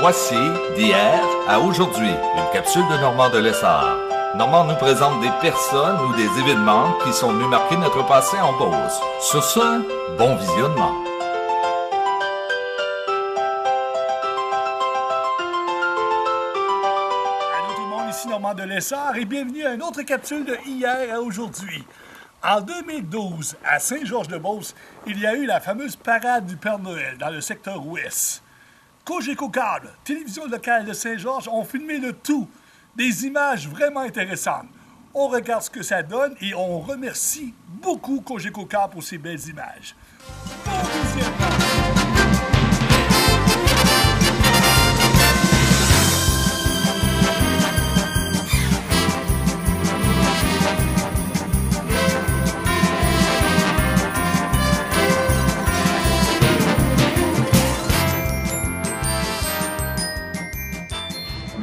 Voici d'hier à aujourd'hui, une capsule de Normand de Lessard. Normand nous présente des personnes ou des événements qui sont venus marquer notre passé en Beauce. Sur ce, bon visionnement. Allô tout le monde, ici Normand de Lessard et bienvenue à une autre capsule de hier à aujourd'hui. En 2012, à Saint-Georges-de-Beauce, il y a eu la fameuse parade du Père Noël dans le secteur ouest. Cogeco Câble, télévision locale de Saint-Georges, ont filmé le tout. Des images vraiment intéressantes. On regarde ce que ça donne et on remercie beaucoup Cogeco Câble pour ces belles images. Bon visionnement.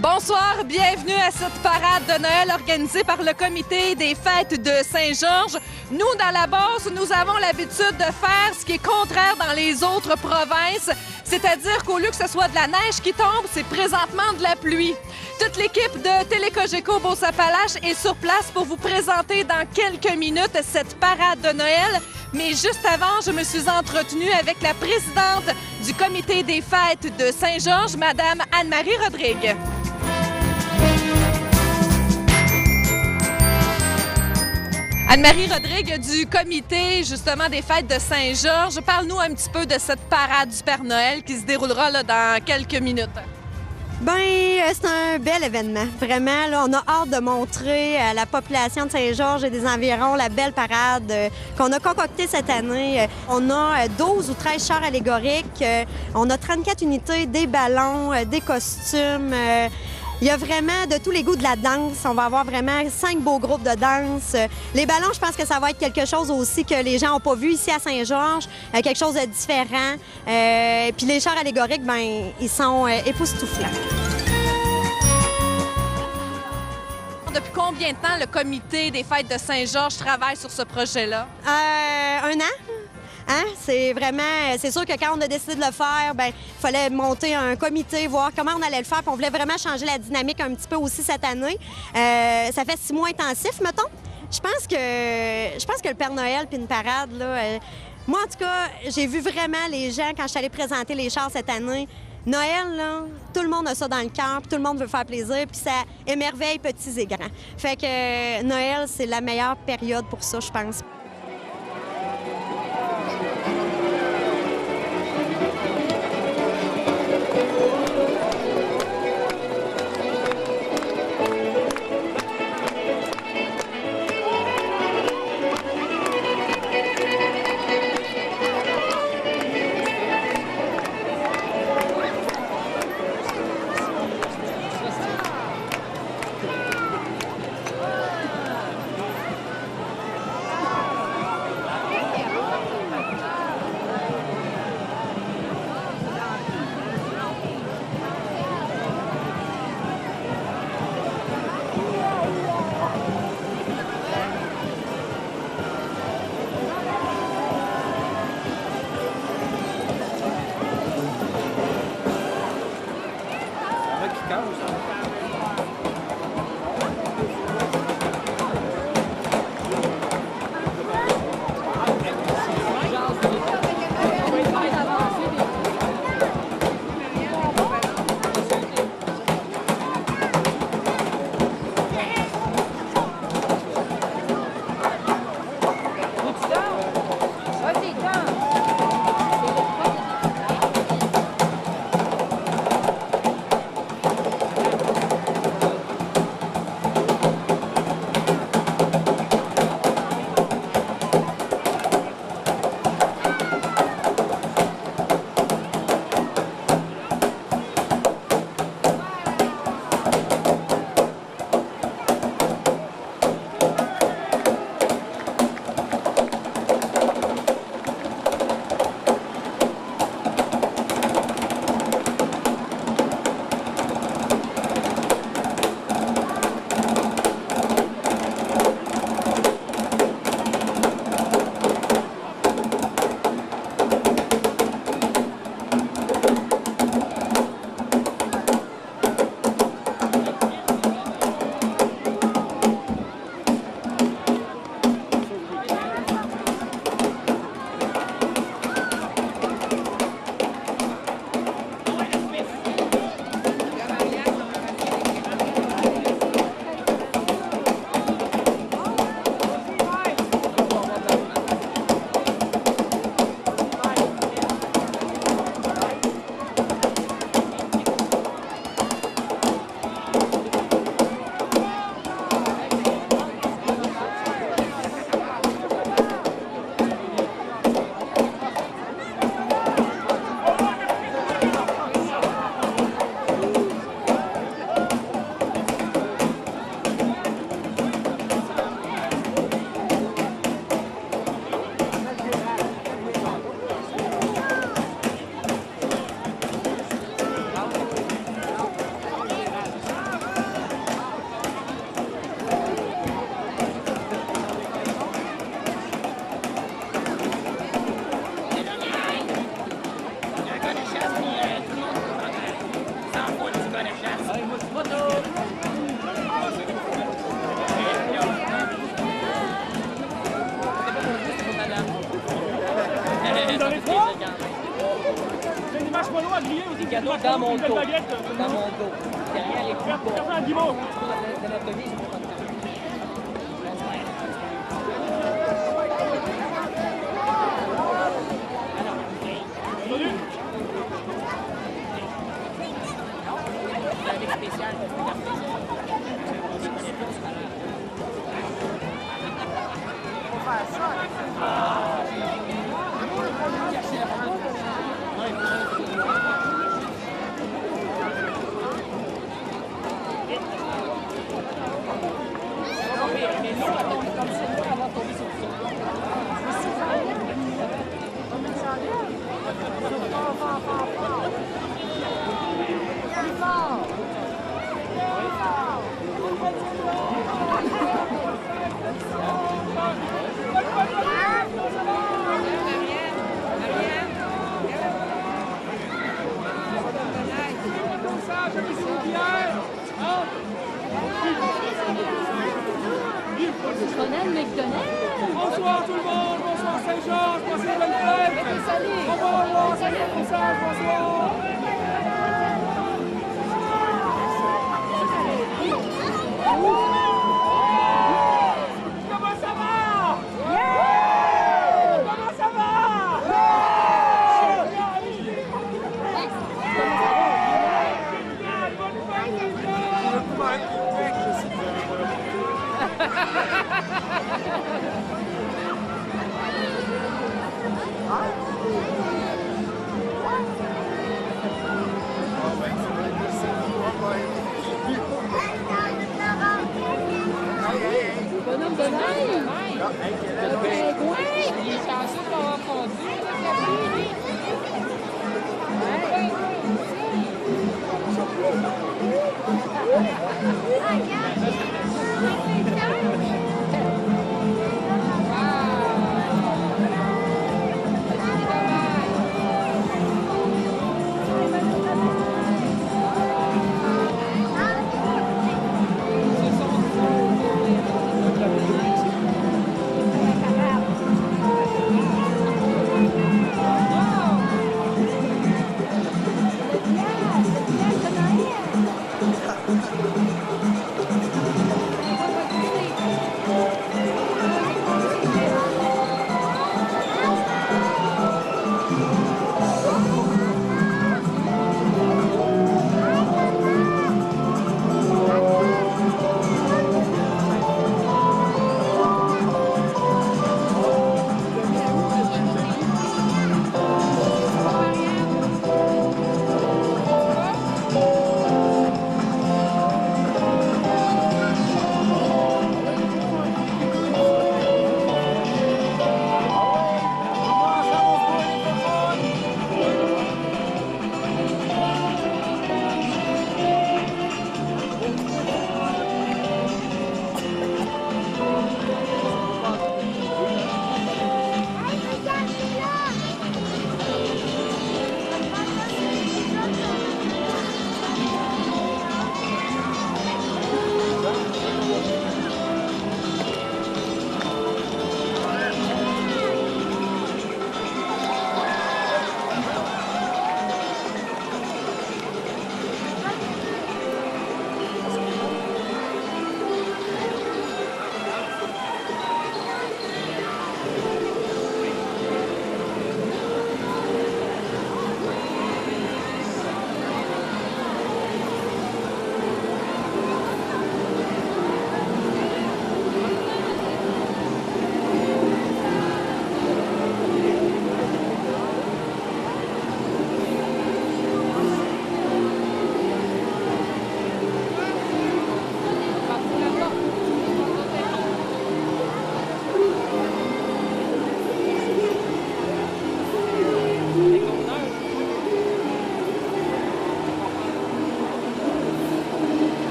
Bonsoir, bienvenue à cette parade de Noël organisée par le comité des fêtes de Saint-Georges. Nous, dans la Beauce, nous avons l'habitude de faire ce qui est contraire dans les autres provinces, c'est-à-dire qu'au lieu que ce soit de la neige qui tombe, c'est présentement de la pluie. Toute l'équipe de Télécogeco Beauce-Appalaches est sur place pour vous présenter dans quelques minutes cette parade de Noël. Mais juste avant, je me suis entretenue avec la présidente du comité des fêtes de Saint-Georges, Madame Anne-Marie Rodrigue. Anne-Marie Rodrigue du comité, justement, des fêtes de Saint-Georges. Parle-nous un petit peu de cette parade du Père Noël qui se déroulera là, dans quelques minutes. Bien, c'est un bel événement. Vraiment, là, on a hâte de montrer à la population de Saint-Georges et des environs la belle parade qu'on a concoctée cette année. On a 12 ou 13 chars allégoriques. On a 34 unités, des ballons, des costumes. Il y a vraiment de tous les goûts de la danse. On va avoir vraiment 5 beaux groupes de danse. Les ballons, je pense que ça va être quelque chose aussi que les gens n'ont pas vu ici à Saint-Georges, quelque chose de différent. Puis les chars allégoriques, ben, ils sont époustouflants. Depuis combien de temps le comité des fêtes de Saint-Georges travaille sur ce projet-là? 1 an. Hein? C'est sûr que quand on a décidé de le faire, ben, il fallait monter un comité, voir comment on allait le faire. Puis on voulait vraiment changer la dynamique un petit peu aussi cette année. Ça fait 6 mois intensifs, mettons. Je pense que le Père Noël puis une parade, là, moi, en tout cas, j'ai vu vraiment les gens quand je suis allée présenter les chars cette année. Noël, là, tout le monde a ça dans le cœur, puis tout le monde veut faire plaisir, puis ça émerveille petits et grands. Fait que Noël, c'est la meilleure période pour ça, je pense. Vous avez trois? J'ai des marshmallows à griller aussi. Des cadeaux dans mon dos. Baguette. Dans mon dos. Derrière les coups de Personne à Guimauve. l'anatomie, je peux pas te faire. Salut. Avec spécial, Ronald McDonald. Bonsoir tout le monde. Bonsoir Saint-Georges. Passez une bonne fête. Salut. Au revoir. Salut le message. Bonsoir. Comment ça va? Comment ça va? Bonhomme de neige. Le pingouin. Il est chanceux d'avoir conduit, le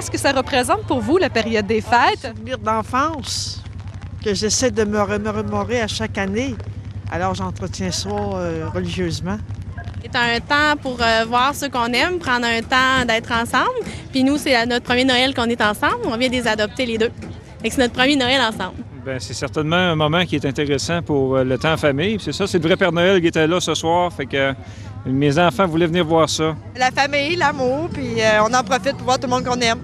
qu'est-ce que ça représente pour vous, la période des fêtes? Souvenir d'enfance que j'essaie de me remémorer à chaque année. Alors, j'entretiens ça religieusement. C'est un temps pour voir ceux qu'on aime, prendre un temps d'être ensemble. Puis nous, c'est notre premier Noël qu'on est ensemble. On vient de les adopter les deux. Et c'est notre premier Noël ensemble. Bien, c'est certainement un moment qui est intéressant pour le temps en famille. C'est ça, c'est le vrai Père Noël qui était là ce soir. Fait que mes enfants voulaient venir voir ça. La famille, l'amour, puis on en profite pour voir tout le monde qu'on aime.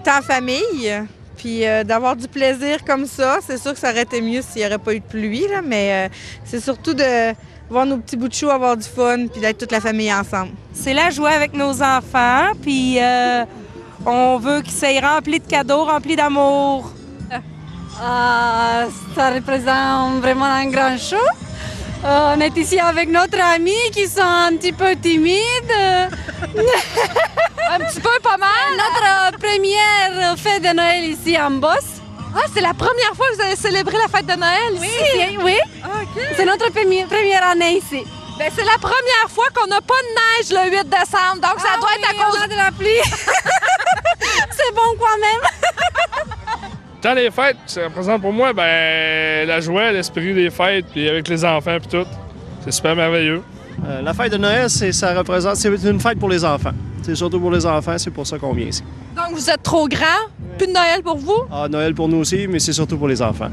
Temps en famille, puis d'avoir du plaisir comme ça. C'est sûr que ça aurait été mieux s'il n'y aurait pas eu de pluie, là, mais c'est surtout de voir nos petits bouts de chou, avoir du fun, puis d'être toute la famille ensemble. C'est la joie avec nos enfants, puis on veut qu'ils soient remplis de cadeaux, remplis d'amour. Ça représente vraiment un grand show. On est ici avec notre ami qui sont un petit peu timides. Un petit peu, pas mal? Notre première fête de Noël ici en Beauce. Ah, c'est la première fois que vous avez célébré la fête de Noël ici? Oui. OK. C'est notre première année ici. Ben, c'est la première fois qu'on n'a pas de neige le 8 décembre, donc ça doit être à cause de la pluie. C'est bon quand même. Dans les fêtes, ça représente pour moi la joie, l'esprit des fêtes, puis avec les enfants puis tout. C'est super merveilleux. La fête de Noël, c'est une fête pour les enfants. C'est surtout pour les enfants, c'est pour ça qu'on vient ici. Donc vous êtes trop grand, plus de Noël pour vous? Ah, Noël pour nous aussi, mais c'est surtout pour les enfants.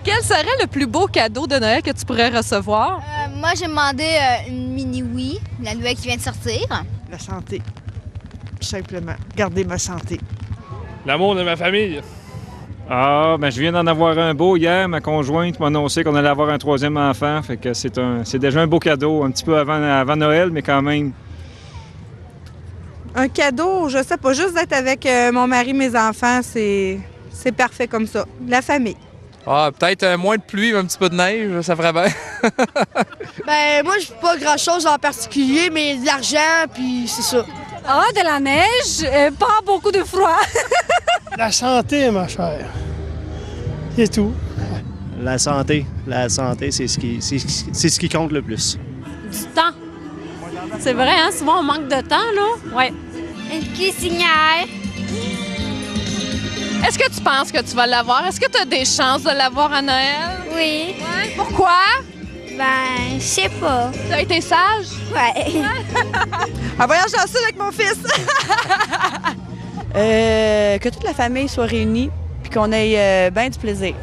Quel serait le plus beau cadeau de Noël que tu pourrais recevoir? Moi, j'ai demandé une mini Wii, la nouvelle qui vient de sortir. La santé, tout simplement. Garder ma santé. L'amour de ma famille. Ah, ben je viens d'en avoir un beau hier. Ma conjointe m'a annoncé qu'on allait avoir un troisième enfant. Fait que c'est déjà un beau cadeau, un petit peu avant Noël, mais quand même. Un cadeau, je sais pas, juste d'être avec mon mari, mes enfants, c'est parfait comme ça. La famille. Ah, peut-être moins de pluie, mais un petit peu de neige, ça ferait bien. Ben moi, je pas grand-chose en particulier, mais de l'argent, puis c'est ça. Ah, de la neige, pas beaucoup de froid. La santé, ma chère. C'est tout. La santé, c'est ce qui compte le plus. Du temps. C'est vrai, hein? Souvent, on manque de temps, là. Ouais. Une cuisinière. Est-ce que tu penses que tu vas l'avoir? Est-ce que tu as des chances de l'avoir à Noël? Oui. Ouais. Pourquoi? Ben, je sais pas. Tu as été sage? Ouais. Un voyage dans le sud avec mon fils. Que toute la famille soit réunie puis qu'on ait bien du plaisir.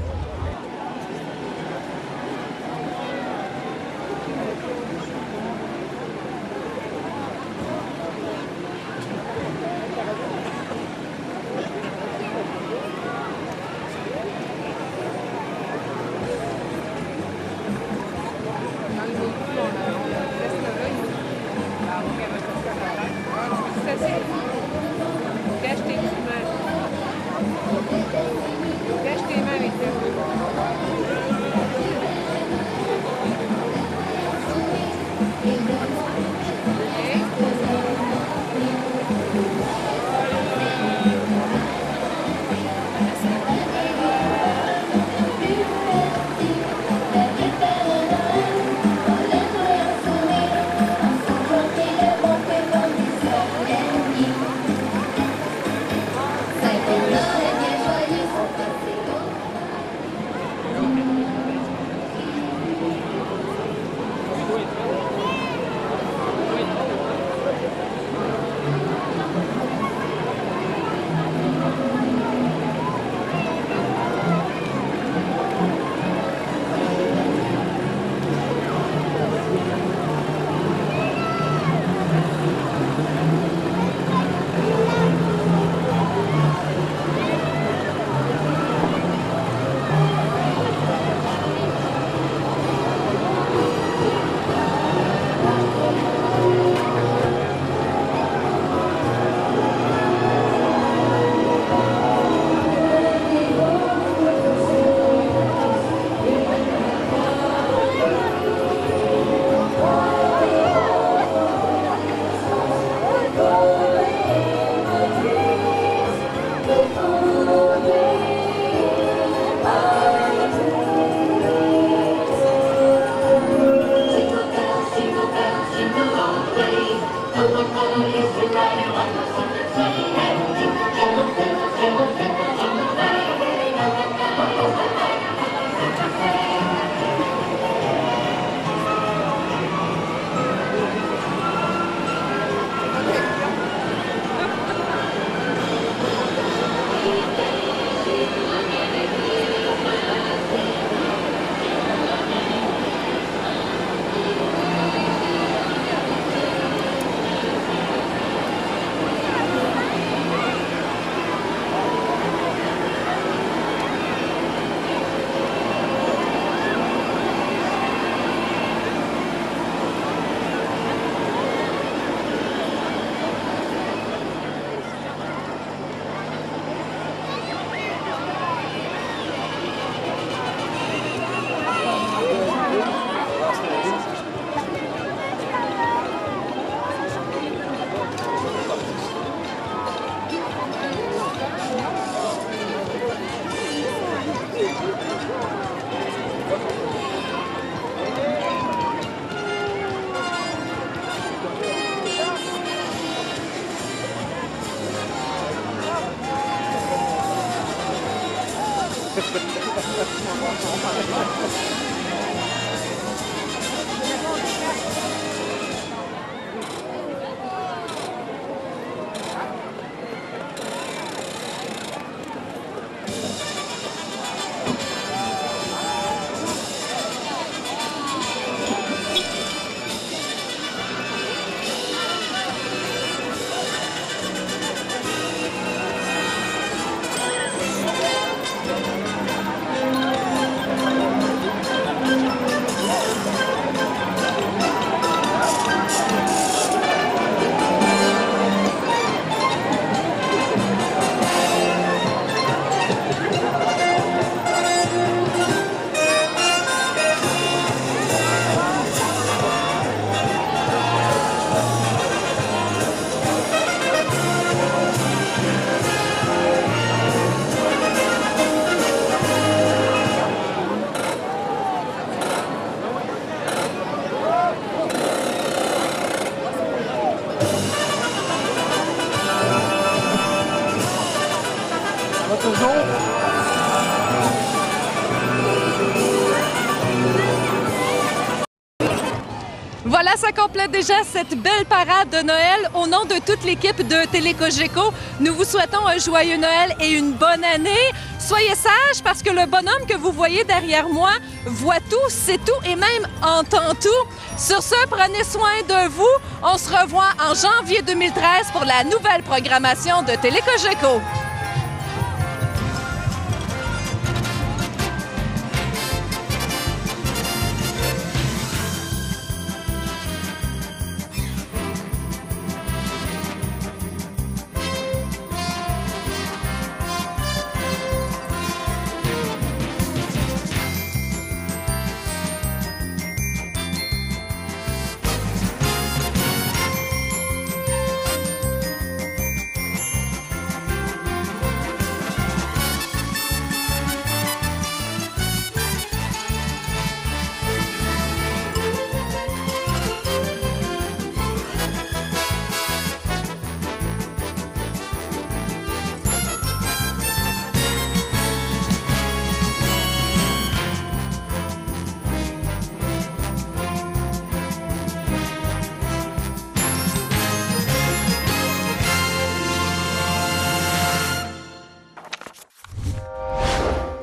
Voilà, ça complète déjà cette belle parade de Noël. Au nom de toute l'équipe de Télé Cogeco, nous vous souhaitons un joyeux Noël et une bonne année. Soyez sages parce que le bonhomme que vous voyez derrière moi voit tout, sait tout et même entend tout. Sur ce, prenez soin de vous. On se revoit en janvier 2013 pour la nouvelle programmation de Télé Cogeco.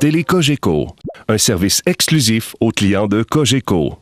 Télé Cogeco, un service exclusif aux clients de Cogeco.